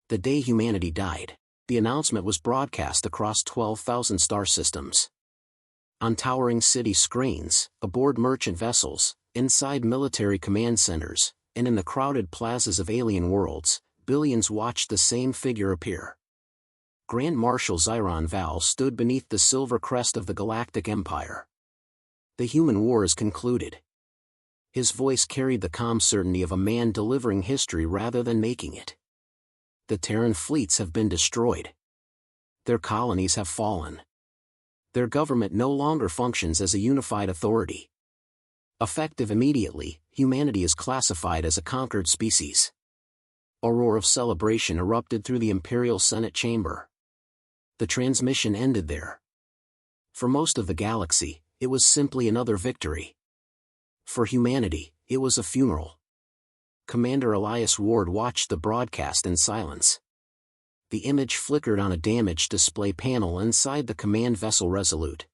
The day humanity died, the announcement was broadcast across 12,000 star systems. On towering city screens, aboard merchant vessels, inside military command centers, and in the crowded plazas of alien worlds, billions watched the same figure appear. Grand Marshal Zyron Val stood beneath the silver crest of the Galactic Empire. The human war is concluded. His voice carried the calm certainty of a man delivering history rather than making it. The Terran fleets have been destroyed. Their colonies have fallen. Their government no longer functions as a unified authority. Effective immediately, humanity is classified as a conquered species. A roar of celebration erupted through the Imperial Senate chamber. The transmission ended there. For most of the galaxy, it was simply another victory. For humanity, it was a funeral. Commander Elias Ward watched the broadcast in silence. The image flickered on a damaged display panel inside the command vessel Resolute.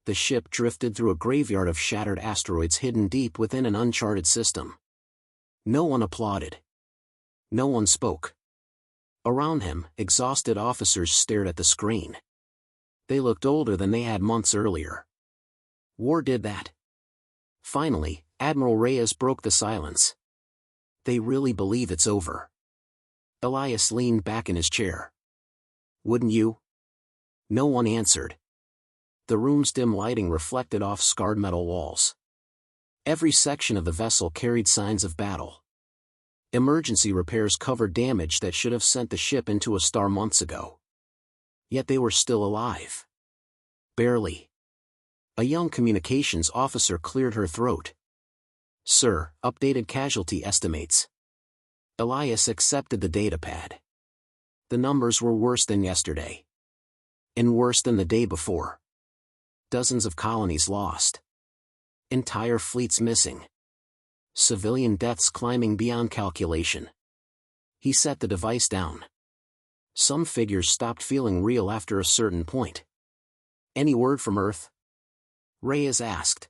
The ship drifted through a graveyard of shattered asteroids hidden deep within an uncharted system. No one applauded. No one spoke. Around him, exhausted officers stared at the screen. They looked older than they had months earlier. War did that. Finally, Admiral Reyes broke the silence. They really believe it's over. Elias leaned back in his chair. Wouldn't you? No one answered. The room's dim lighting reflected off scarred metal walls. Every section of the vessel carried signs of battle. Emergency repairs covered damage that should have sent the ship into a star months ago. Yet they were still alive. Barely. A young communications officer cleared her throat. Sir, updated casualty estimates. Elias accepted the datapad. The numbers were worse than yesterday. And worse than the day before. Dozens of colonies lost. Entire fleets missing. Civilian deaths climbing beyond calculation. He set the device down. Some figures stopped feeling real after a certain point. Any word from Earth? Reyes asked.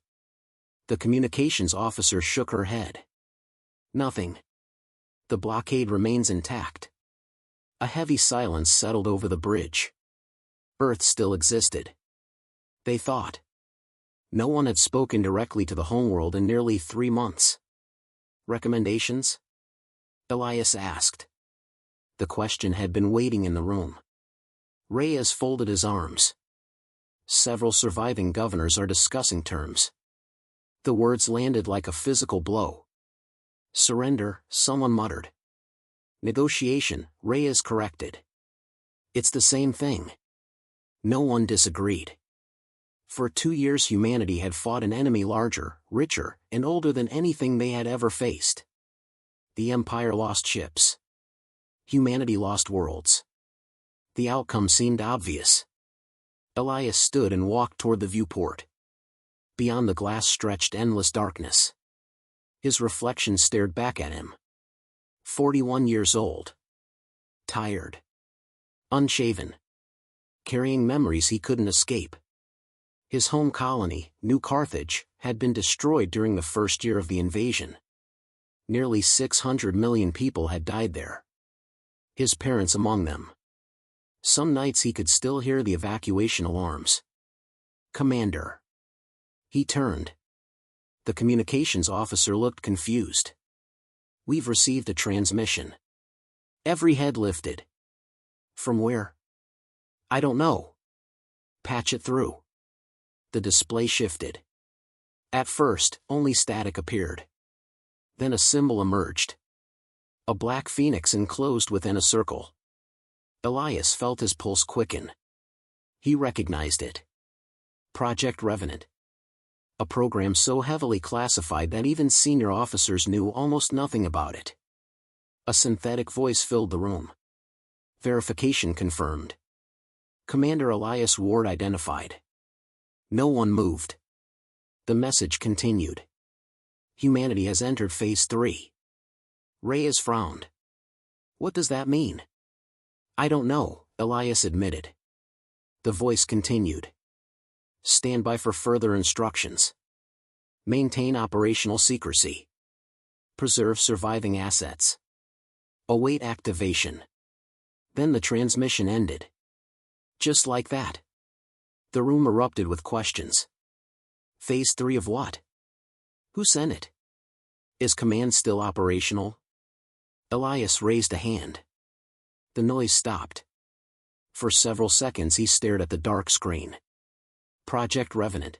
The communications officer shook her head. Nothing. The blockade remains intact. A heavy silence settled over the bridge. Earth still existed. They thought. No one had spoken directly to the homeworld in nearly 3 months. Recommendations? Elias asked. The question had been waiting in the room. Reyes folded his arms. Several surviving governors are discussing terms. The words landed like a physical blow. Surrender, someone muttered. Negotiation, Reyes corrected. It's the same thing. No one disagreed. For 2 years humanity had fought an enemy larger, richer, and older than anything they had ever faced. The Empire lost ships. Humanity lost worlds. The outcome seemed obvious. Elias stood and walked toward the viewport. Beyond the glass stretched endless darkness. His reflection stared back at him. 41 years old. Tired. Unshaven. Carrying memories he couldn't escape. His home colony, New Carthage, had been destroyed during the first year of the invasion. Nearly 600 million people had died there. His parents among them. Some nights he could still hear the evacuation alarms. Commander. He turned. The communications officer looked confused. We've received a transmission. Every head lifted. From where? I don't know. Patch it through. The display shifted. At first, only static appeared. Then a symbol emerged. A black phoenix enclosed within a circle. Elias felt his pulse quicken. He recognized it. Project Revenant. A program so heavily classified that even senior officers knew almost nothing about it. A synthetic voice filled the room. Verification confirmed. Commander Elias Ward identified. No one moved. The message continued. Humanity has entered Phase 3. Reyes frowned. What does that mean? I don't know, Elias admitted. The voice continued. Stand by for further instructions. Maintain operational secrecy. Preserve surviving assets. Await activation. Then the transmission ended. Just like that. The room erupted with questions. Phase 3 of what? Who sent it? Is command still operational? Elias raised a hand. The noise stopped. For several seconds he stared at the dark screen. Project Revenant.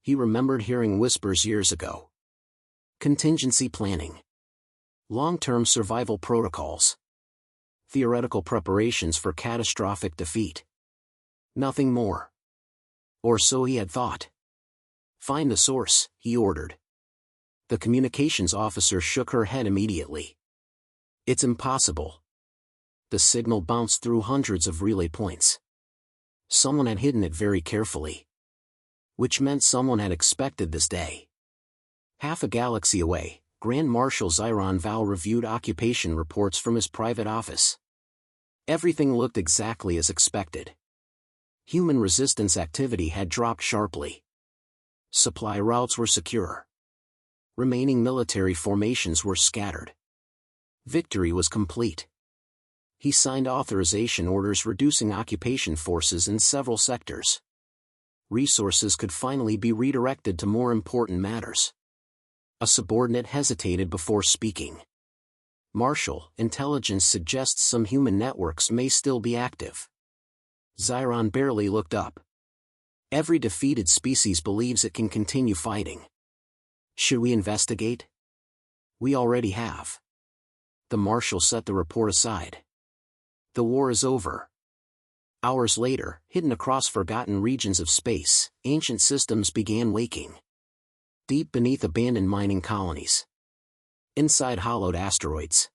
He remembered hearing whispers years ago. Contingency planning. Long-term survival protocols. Theoretical preparations for catastrophic defeat. Nothing more. Or so he had thought. Find the source, he ordered. The communications officer shook her head immediately. It's impossible. The signal bounced through hundreds of relay points. Someone had hidden it very carefully. Which meant someone had expected this day. Half a galaxy away, Grand Marshal Zyron Val reviewed occupation reports from his private office. Everything looked exactly as expected. Human resistance activity had dropped sharply. Supply routes were secure. Remaining military formations were scattered. Victory was complete. He signed authorization orders reducing occupation forces in several sectors. Resources could finally be redirected to more important matters. A subordinate hesitated before speaking. Marshal, intelligence suggests some human networks may still be active. Zyron barely looked up. Every defeated species believes it can continue fighting. Should we investigate? We already have. The Marshal set the report aside. The war is over. Hours later, hidden across forgotten regions of space, ancient systems began waking. Deep beneath abandoned mining colonies. Inside hollowed asteroids.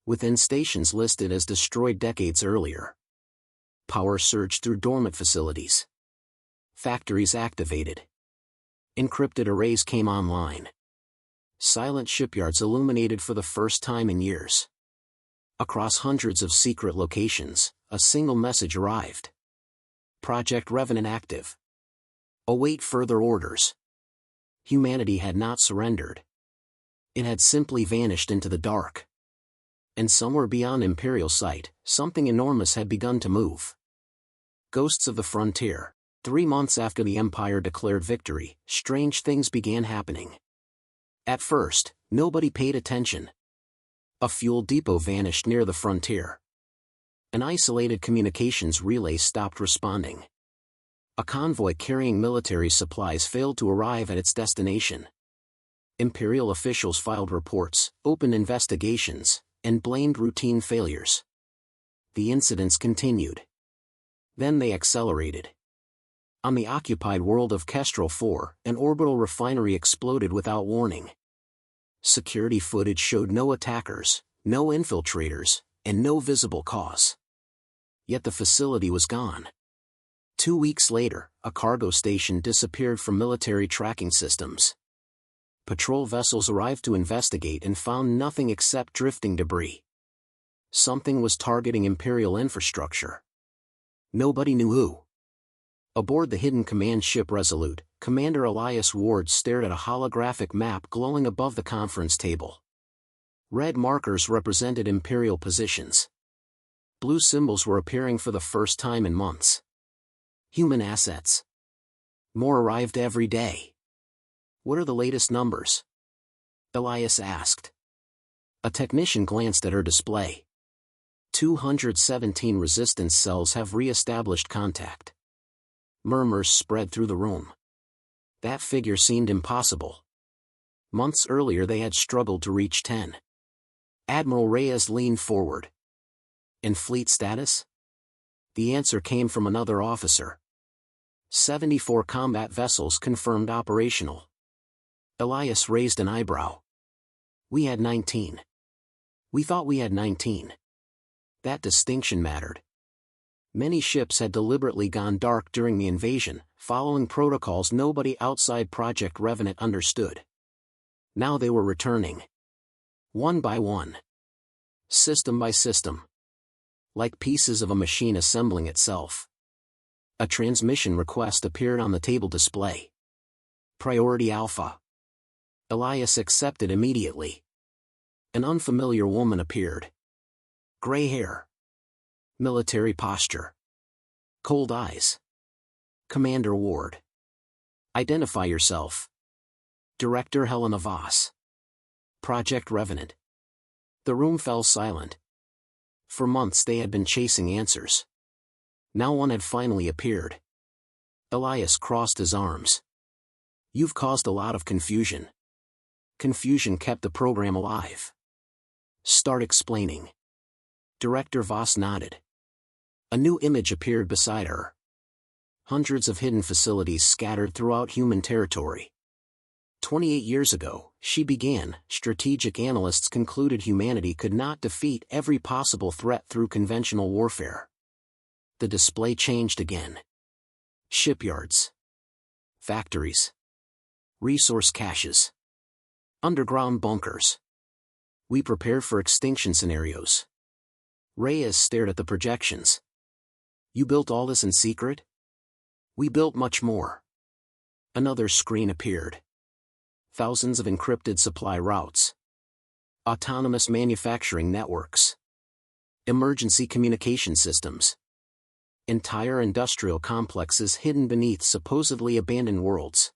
Within stations listed as destroyed decades earlier. Power surged through dormant facilities. Factories activated. Encrypted arrays came online. Silent shipyards illuminated for the first time in years. Across hundreds of secret locations, a single message arrived. Project Revenant active. Await further orders. Humanity had not surrendered. It had simply vanished into the dark. And somewhere beyond Imperial sight, something enormous had begun to move. Ghosts of the frontier. 3 months after the Empire declared victory, strange things began happening. At first, nobody paid attention. A fuel depot vanished near the frontier. An isolated communications relay stopped responding. A convoy carrying military supplies failed to arrive at its destination. Imperial officials filed reports, opened investigations, and blamed routine failures. The incidents continued. Then they accelerated. On the occupied world of Kestrel 4, an orbital refinery exploded without warning. Security footage showed no attackers, no infiltrators, and no visible cause. Yet the facility was gone. 2 weeks later, a cargo station disappeared from military tracking systems. Patrol vessels arrived to investigate and found nothing except drifting debris. Something was targeting Imperial infrastructure. Nobody knew who. Aboard the hidden command ship Resolute, Commander Elias Ward stared at a holographic map glowing above the conference table. Red markers represented Imperial positions. Blue symbols were appearing for the first time in months. Human assets. More arrived every day. What are the latest numbers? Elias asked. A technician glanced at her display. 217 resistance cells have re-established contact. Murmurs spread through the room. That figure seemed impossible. Months earlier they had struggled to reach 10. Admiral Reyes leaned forward. In fleet status? The answer came from another officer. 74 combat vessels confirmed operational. Elias raised an eyebrow. We had 19. We thought we had 19. That distinction mattered. Many ships had deliberately gone dark during the invasion, following protocols nobody outside Project Revenant understood. Now they were returning. One by one. System by system. Like pieces of a machine assembling itself. A transmission request appeared on the table display. Priority Alpha. Elias accepted immediately. An unfamiliar woman appeared. Gray hair. Military posture. Cold eyes. Commander Ward. Identify yourself. Director Helena Voss. Project Revenant. The room fell silent. For months they had been chasing answers. Now one had finally appeared. Elias crossed his arms. You've caused a lot of confusion. Confusion kept the program alive. Start explaining. Director Voss nodded. A new image appeared beside her. Hundreds of hidden facilities scattered throughout human territory. 28 years ago, she began, strategic analysts concluded humanity could not defeat every possible threat through conventional warfare. The display changed again. Shipyards. Factories. Resource caches. Underground bunkers. We prepared for extinction scenarios. Reyes stared at the projections. You built all this in secret? We built much more. Another screen appeared. Thousands of encrypted supply routes. Autonomous manufacturing networks. Emergency communication systems. Entire industrial complexes hidden beneath supposedly abandoned worlds.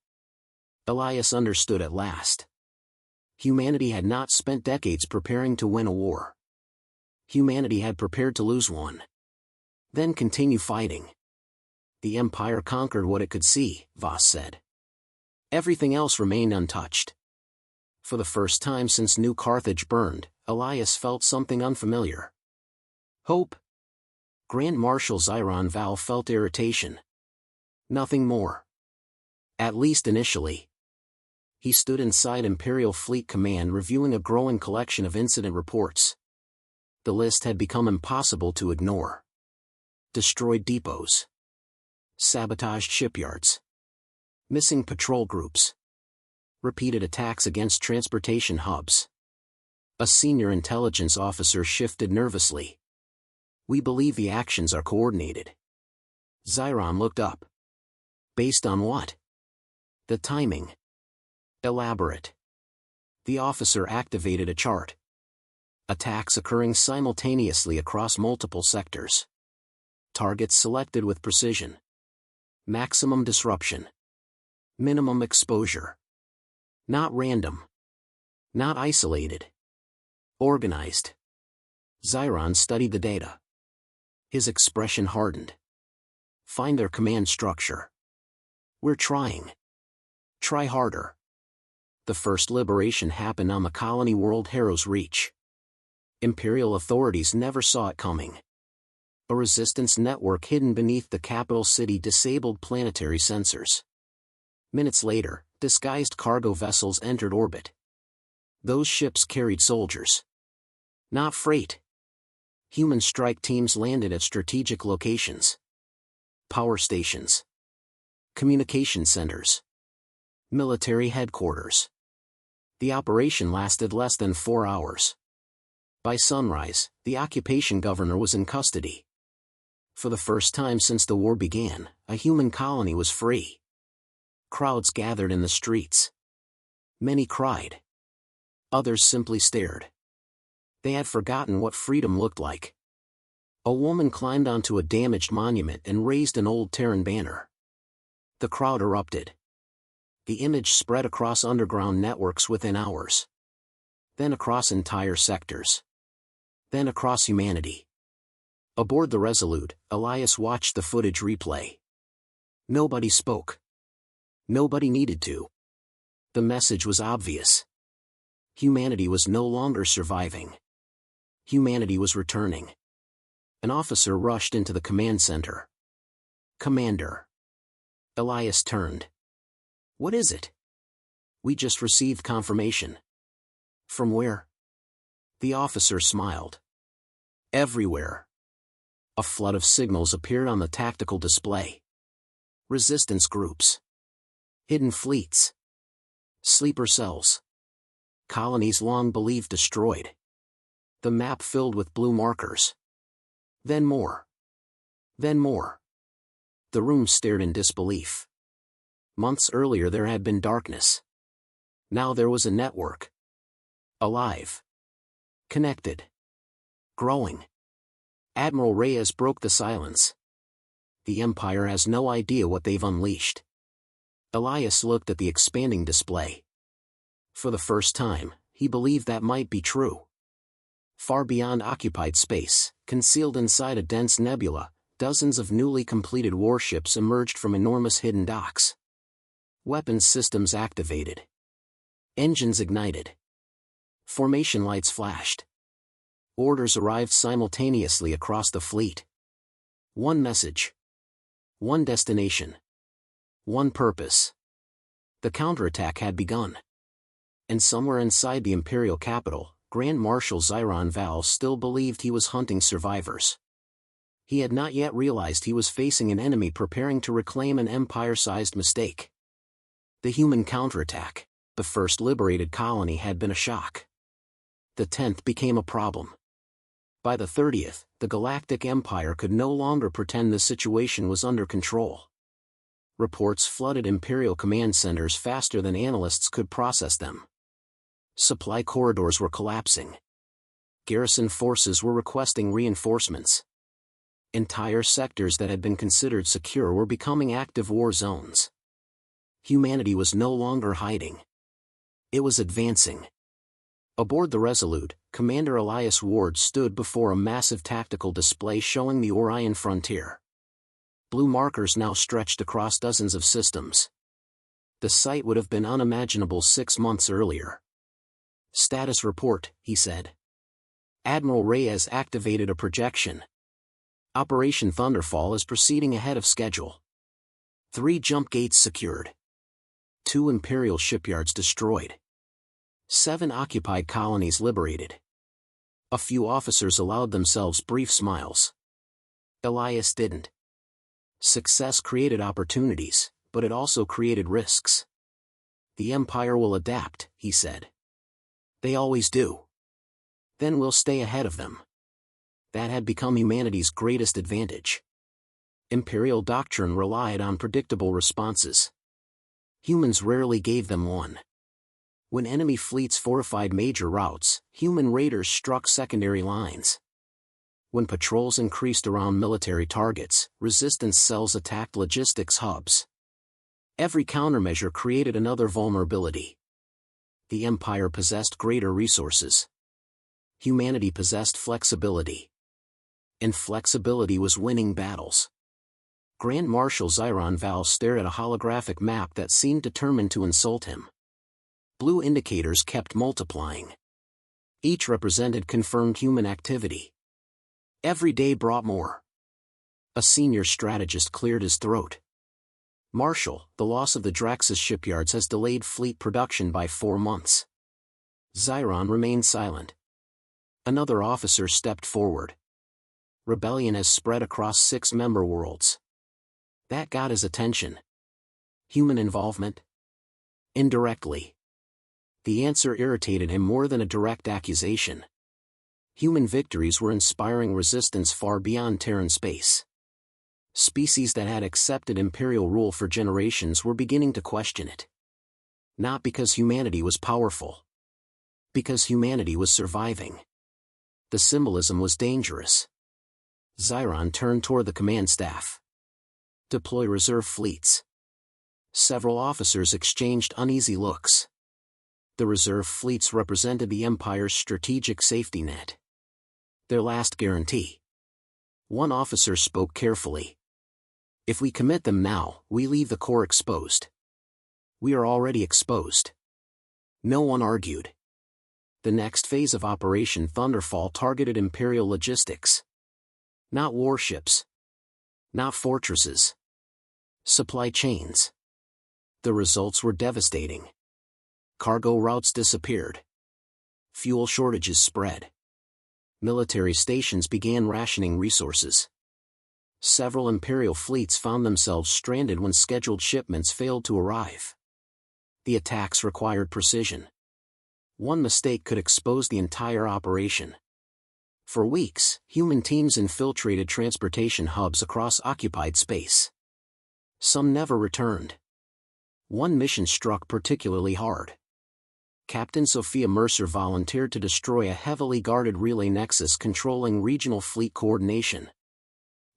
Elias understood at last. Humanity had not spent decades preparing to win a war. Humanity had prepared to lose one. Then continue fighting. The Empire conquered what it could see, Voss said. Everything else remained untouched. For the first time since New Carthage burned, Elias felt something unfamiliar. Hope. Grand Marshal Zyron Val felt irritation. Nothing more. At least initially. He stood inside Imperial Fleet Command reviewing a growing collection of incident reports. The list had become impossible to ignore. Destroyed depots. Sabotaged shipyards. Missing patrol groups. Repeated attacks against transportation hubs. A senior intelligence officer shifted nervously. We believe the actions are coordinated. Zyron looked up. Based on what? The timing. Elaborate. The officer activated a chart. Attacks occurring simultaneously across multiple sectors. Targets selected with precision. Maximum disruption. Minimum exposure. Not random. Not isolated. Organized. Zyron studied the data. His expression hardened. Find their command structure. We're trying. Try harder. The first liberation happened on the colony world Harrow's Reach. Imperial authorities never saw it coming. A resistance network hidden beneath the capital city disabled planetary sensors. Minutes later, disguised cargo vessels entered orbit. Those ships carried soldiers. Not freight. Human strike teams landed at strategic locations. Power stations. Communication centers. Military headquarters. The operation lasted less than 4 hours. By sunrise, the occupation governor was in custody. For the first time since the war began, a human colony was free. Crowds gathered in the streets. Many cried. Others simply stared. They had forgotten what freedom looked like. A woman climbed onto a damaged monument and raised an old Terran banner. The crowd erupted. The image spread across underground networks within hours. Then across entire sectors. Then across humanity. Aboard the Resolute, Elias watched the footage replay. Nobody spoke. Nobody needed to. The message was obvious. Humanity was no longer surviving. Humanity was returning. An officer rushed into the command center. Commander. Elias turned. What is it? We just received confirmation. From where? The officer smiled. Everywhere. A flood of signals appeared on the tactical display. Resistance groups. Hidden fleets. Sleeper cells. Colonies long believed destroyed. The map filled with blue markers. Then more. Then more. The room stared in disbelief. Months earlier there had been darkness. Now there was a network. Alive. Connected. Growing. Admiral Reyes broke the silence. The Empire has no idea what they've unleashed. Elias looked at the expanding display. For the first time, he believed that might be true. Far beyond occupied space, concealed inside a dense nebula, dozens of newly completed warships emerged from enormous hidden docks. Weapons systems activated. Engines ignited. Formation lights flashed. Orders arrived simultaneously across the fleet. One message. One destination. One purpose. The counterattack had begun. And somewhere inside the Imperial capital, Grand Marshal Xiron Val still believed he was hunting survivors. He had not yet realized he was facing an enemy preparing to reclaim an Empire-sized mistake. The human counterattack, the first liberated colony, had been a shock. The 10th became a problem. By the 30th, the Galactic Empire could no longer pretend the situation was under control. Reports flooded Imperial command centers faster than analysts could process them. Supply corridors were collapsing. Garrison forces were requesting reinforcements. Entire sectors that had been considered secure were becoming active war zones. Humanity was no longer hiding. It was advancing. Aboard the Resolute, Commander Elias Ward stood before a massive tactical display showing the Orion frontier. Blue markers now stretched across dozens of systems. The sight would have been unimaginable 6 months earlier. "Status report," he said. Admiral Reyes activated a projection. Operation Thunderfall is proceeding ahead of schedule. 3 jump gates secured. 2 Imperial shipyards destroyed. 7 occupied colonies liberated. A few officers allowed themselves brief smiles. Elias didn't. Success created opportunities, but it also created risks. "The Empire will adapt," he said. "They always do. Then we'll stay ahead of them." That had become humanity's greatest advantage. Imperial doctrine relied on predictable responses. Humans rarely gave them one. When enemy fleets fortified major routes, human raiders struck secondary lines. When patrols increased around military targets, resistance cells attacked logistics hubs. Every countermeasure created another vulnerability. The Empire possessed greater resources. Humanity possessed flexibility. And flexibility was winning battles. Grand Marshal Xiron Val stared at a holographic map that seemed determined to insult him. Blue indicators kept multiplying. Each represented confirmed human activity. Every day brought more. A senior strategist cleared his throat. "Marshal, the loss of the Draxus shipyards has delayed fleet production by 4 months." Xiron remained silent. Another officer stepped forward. "Rebellion has spread across 6 member worlds." That got his attention. Human involvement? Indirectly. The answer irritated him more than a direct accusation. Human victories were inspiring resistance far beyond Terran space. Species that had accepted Imperial rule for generations were beginning to question it. Not because humanity was powerful. Because humanity was surviving. The symbolism was dangerous. Xiron turned toward the command staff. "Deploy reserve fleets." Several officers exchanged uneasy looks. The reserve fleets represented the Empire's strategic safety net. Their last guarantee. One officer spoke carefully. "If we commit them now, we leave the core exposed." "We are already exposed." No one argued. The next phase of Operation Thunderfall targeted Imperial logistics. Not warships. Not fortresses. Supply chains. The results were devastating. Cargo routes disappeared. Fuel shortages spread. Military stations began rationing resources. Several Imperial fleets found themselves stranded when scheduled shipments failed to arrive. The attacks required precision. One mistake could expose the entire operation. For weeks, human teams infiltrated transportation hubs across occupied space. Some never returned. One mission struck particularly hard. Captain Sophia Mercer volunteered to destroy a heavily guarded relay nexus controlling regional fleet coordination.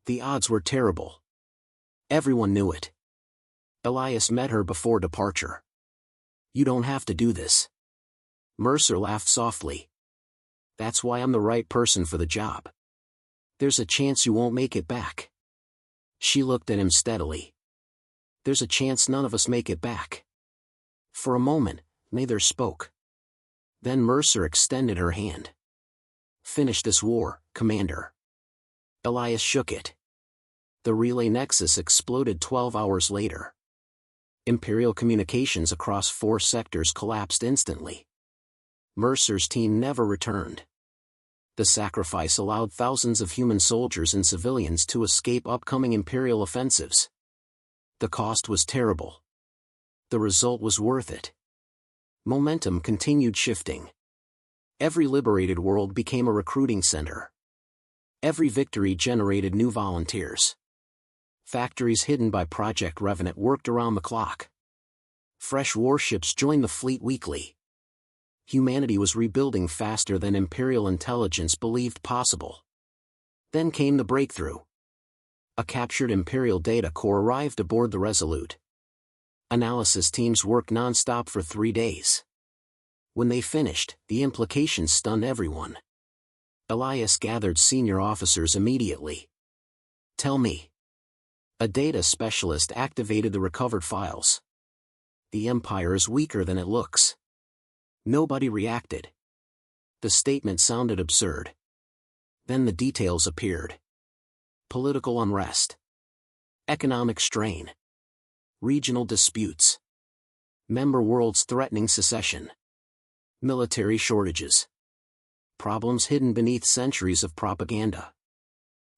The odds were terrible. Everyone knew it. Elias met her before departure. "You don't have to do this." Mercer laughed softly. "That's why I'm the right person for the job. There's a chance you won't make it back." She looked at him steadily. "There's a chance none of us make it back." For a moment, neither spoke. Then Mercer extended her hand. "Finish this war, Commander." Elias shook it. The relay nexus exploded 12 hours later. Imperial communications across 4 sectors collapsed instantly. Mercer's team never returned. The sacrifice allowed thousands of human soldiers and civilians to escape upcoming Imperial offensives. The cost was terrible. The result was worth it. Momentum continued shifting. Every liberated world became a recruiting center. Every victory generated new volunteers. Factories hidden by Project Revenant worked around the clock. Fresh warships joined the fleet weekly. Humanity was rebuilding faster than Imperial intelligence believed possible. Then came the breakthrough. A captured Imperial data core arrived aboard the Resolute. Analysis teams worked non-stop for 3 days. When they finished, the implications stunned everyone. Elias gathered senior officers immediately. "Tell me." A data specialist activated the recovered files. "The Empire is weaker than it looks." Nobody reacted. The statement sounded absurd. Then the details appeared. Political unrest. Economic strain. Regional disputes. Member worlds threatening secession. Military shortages. Problems hidden beneath centuries of propaganda.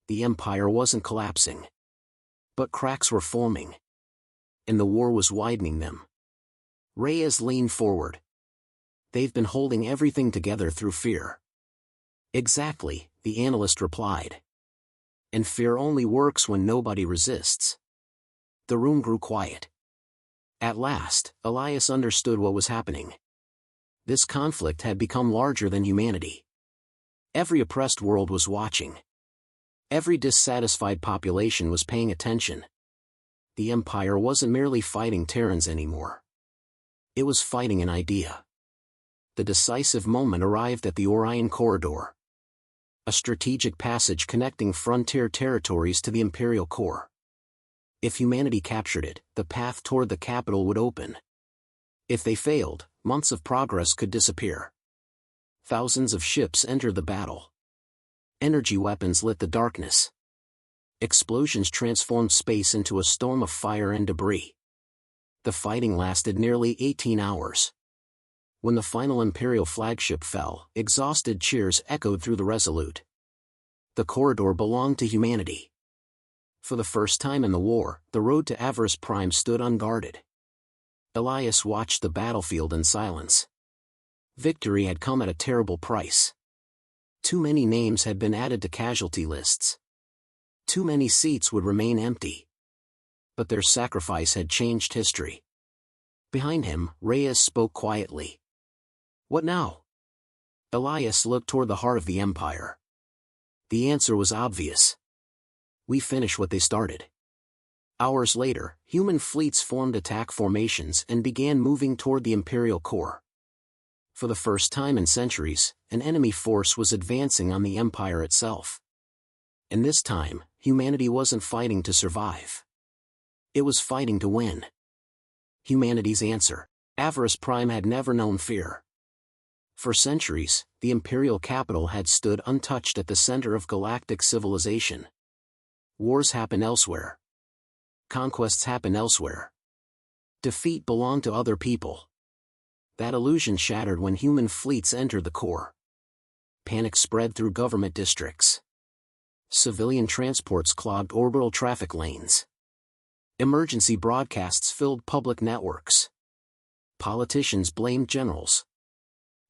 The Empire wasn't collapsing. But cracks were forming. And the war was widening them. Reyes leaned forward. "They've been holding everything together through fear." "Exactly," the analyst replied. "And fear only works when nobody resists." The room grew quiet. At last, Elias understood what was happening. This conflict had become larger than humanity. Every oppressed world was watching. Every dissatisfied population was paying attention. The Empire wasn't merely fighting Terrans anymore. It was fighting an idea. The decisive moment arrived at the Orion Corridor. A strategic passage connecting frontier territories to the Imperial core. If humanity captured it, the path toward the capital would open. If they failed, months of progress could disappear. Thousands of ships entered the battle. Energy weapons lit the darkness. Explosions transformed space into a storm of fire and debris. The fighting lasted nearly 18 hours. When the final Imperial flagship fell, exhausted cheers echoed through the Resolute. The corridor belonged to humanity. For the first time in the war, the road to Avarice Prime stood unguarded. Elias watched the battlefield in silence. Victory had come at a terrible price. Too many names had been added to casualty lists. Too many seats would remain empty. But their sacrifice had changed history. Behind him, Reyes spoke quietly. "What now?" Elias looked toward the heart of the Empire. The answer was obvious. "We finish what they started." Hours later, human fleets formed attack formations and began moving toward the Imperial core. For the first time in centuries, an enemy force was advancing on the Empire itself. And this time, humanity wasn't fighting to survive. It was fighting to win. Humanity's answer. Avarice Prime had never known fear. For centuries, the Imperial capital had stood untouched at the center of galactic civilization. Wars happen elsewhere. Conquests happen elsewhere. Defeat belonged to other people. That illusion shattered when human fleets entered the core. Panic spread through government districts. Civilian transports clogged orbital traffic lanes. Emergency broadcasts filled public networks. Politicians blamed generals.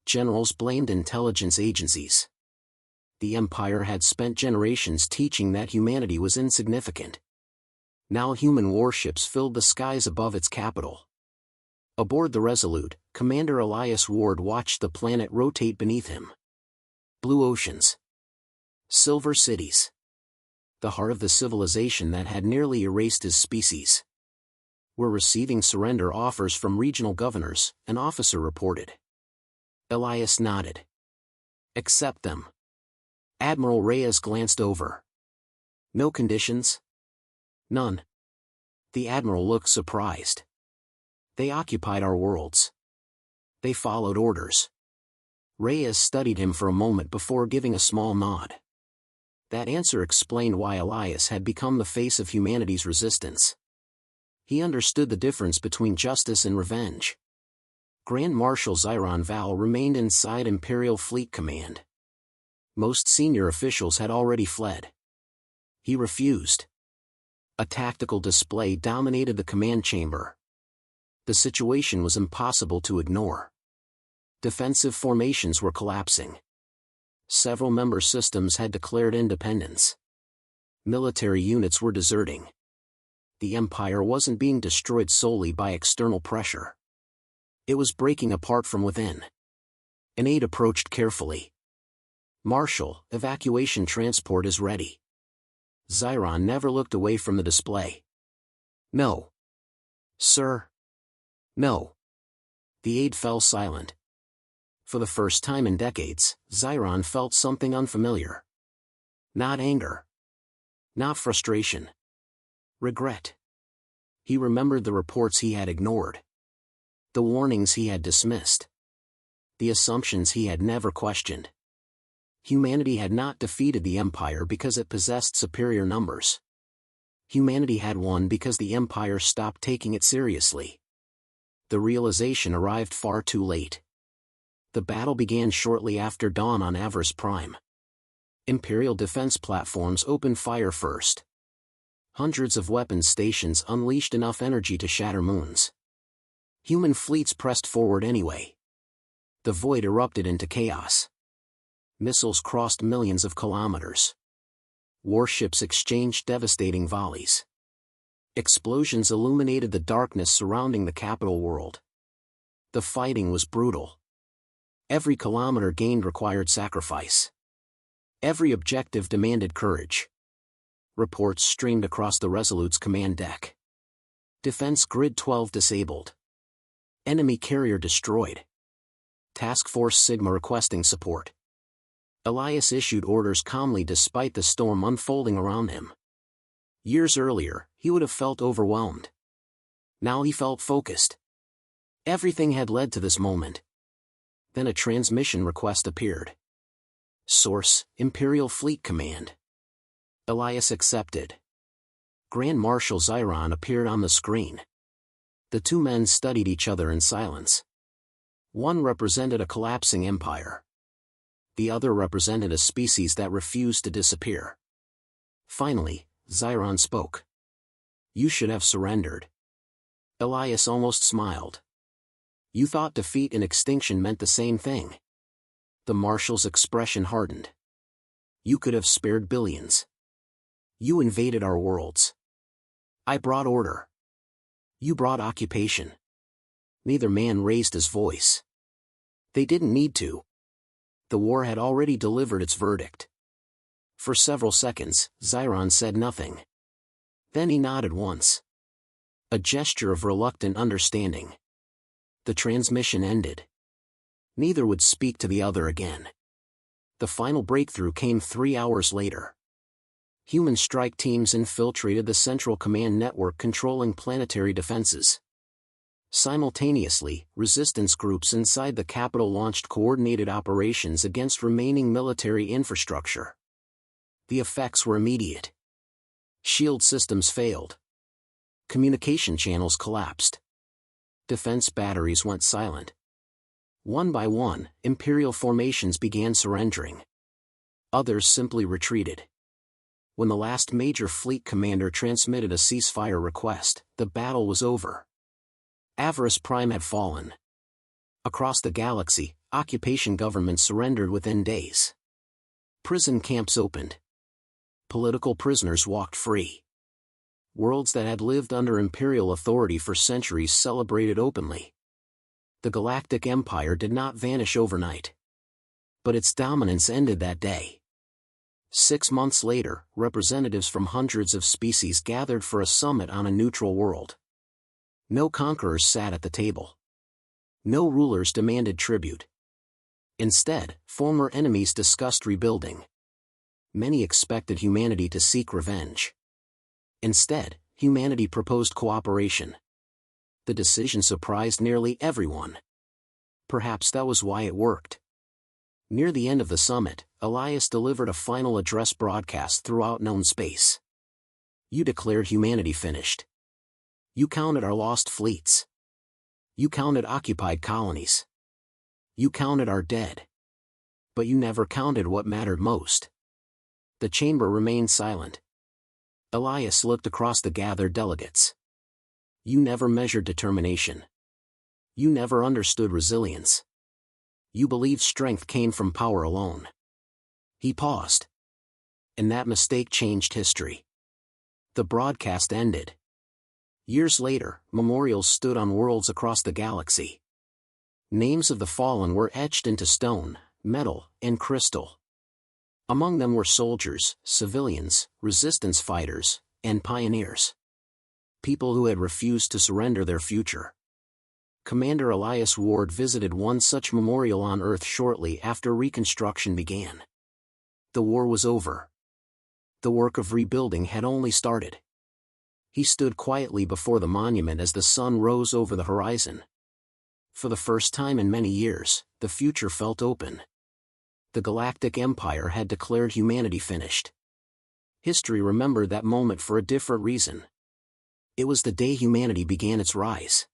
Generals blamed intelligence agencies. The Empire had spent generations teaching that humanity was insignificant. Now human warships filled the skies above its capital. Aboard the Resolute, Commander Elias Ward watched the planet rotate beneath him. Blue oceans. Silver cities. The heart of the civilization that had nearly erased his species. "We're receiving surrender offers from regional governors," an officer reported. Elias nodded. "Accept them." Admiral Reyes glanced over. "No conditions?" "None." The admiral looked surprised. "They occupied our worlds. They followed orders." Reyes studied him for a moment before giving a small nod. That answer explained why Elias had become the face of humanity's resistance. He understood the difference between justice and revenge. Grand Marshal Zyron Val remained inside Imperial Fleet Command. Most senior officials had already fled. He refused. A tactical display dominated the command chamber. The situation was impossible to ignore. Defensive formations were collapsing. Several member systems had declared independence. Military units were deserting. The Empire wasn't being destroyed solely by external pressure. It was breaking apart from within. An aide approached carefully. "Marshal, evacuation transport is ready." Zyron never looked away from the display. "No." "Sir?" "No." The aide fell silent. For the first time in decades, Zyron felt something unfamiliar. Not anger. Not frustration. Regret. He remembered the reports he had ignored. The warnings he had dismissed. The assumptions he had never questioned. Humanity had not defeated the Empire because it possessed superior numbers. Humanity had won because the Empire stopped taking it seriously. The realization arrived far too late. The battle began shortly after dawn on Avarice Prime. Imperial defense platforms opened fire first. Hundreds of weapons stations unleashed enough energy to shatter moons. Human fleets pressed forward anyway. The void erupted into chaos. Missiles crossed millions of kilometers. Warships exchanged devastating volleys. Explosions illuminated the darkness surrounding the capital world. The fighting was brutal. Every kilometer gained required sacrifice. Every objective demanded courage. Reports streamed across the Resolute's command deck. Defense Grid 12 disabled. Enemy carrier destroyed. Task Force Sigma requesting support. Elias issued orders calmly despite the storm unfolding around him. Years earlier, he would have felt overwhelmed. Now he felt focused. Everything had led to this moment. Then a transmission request appeared. Source, Imperial Fleet Command. Elias accepted. Grand Marshal Zyron appeared on the screen. The two men studied each other in silence. One represented a collapsing empire. The other represented a species that refused to disappear. Finally, Zyron spoke. "You should have surrendered." Elias almost smiled. "You thought defeat and extinction meant the same thing." The Marshal's expression hardened. "You could have spared billions. You invaded our worlds. I brought order. You brought occupation." Neither man raised his voice. They didn't need to. The war had already delivered its verdict. For several seconds, Zyron said nothing. Then he nodded once. A gesture of reluctant understanding. The transmission ended. Neither would speak to the other again. The final breakthrough came 3 hours later. Human strike teams infiltrated the Central Command network controlling planetary defenses. Simultaneously, resistance groups inside the capital launched coordinated operations against remaining military infrastructure. The effects were immediate. Shield systems failed. Communication channels collapsed. Defense batteries went silent. One by one, Imperial formations began surrendering. Others simply retreated. When the last major fleet commander transmitted a ceasefire request, the battle was over. Avarice Prime had fallen. Across the galaxy, occupation governments surrendered within days. Prison camps opened. Political prisoners walked free. Worlds that had lived under Imperial authority for centuries celebrated openly. The Galactic Empire did not vanish overnight. But its dominance ended that day. 6 months later, representatives from hundreds of species gathered for a summit on a neutral world. No conquerors sat at the table. No rulers demanded tribute. Instead, former enemies discussed rebuilding. Many expected humanity to seek revenge. Instead, humanity proposed cooperation. The decision surprised nearly everyone. Perhaps that was why it worked. Near the end of the summit, Elias delivered a final address broadcast throughout known space. You declared humanity finished. You counted our lost fleets. You counted occupied colonies. You counted our dead. But you never counted what mattered most. The chamber remained silent. Elias looked across the gathered delegates. You never measured determination. You never understood resilience. You believed strength came from power alone. He paused. And that mistake changed history. The broadcast ended. Years later, memorials stood on worlds across the galaxy. Names of the fallen were etched into stone, metal, and crystal. Among them were soldiers, civilians, resistance fighters, and pioneers. People who had refused to surrender their future. Commander Elias Ward visited one such memorial on Earth shortly after Reconstruction began. The war was over. The work of rebuilding had only started. He stood quietly before the monument as the sun rose over the horizon. For the first time in many years, the future felt open. The Galactic Empire had declared humanity finished. History remembered that moment for a different reason. It was the day humanity began its rise.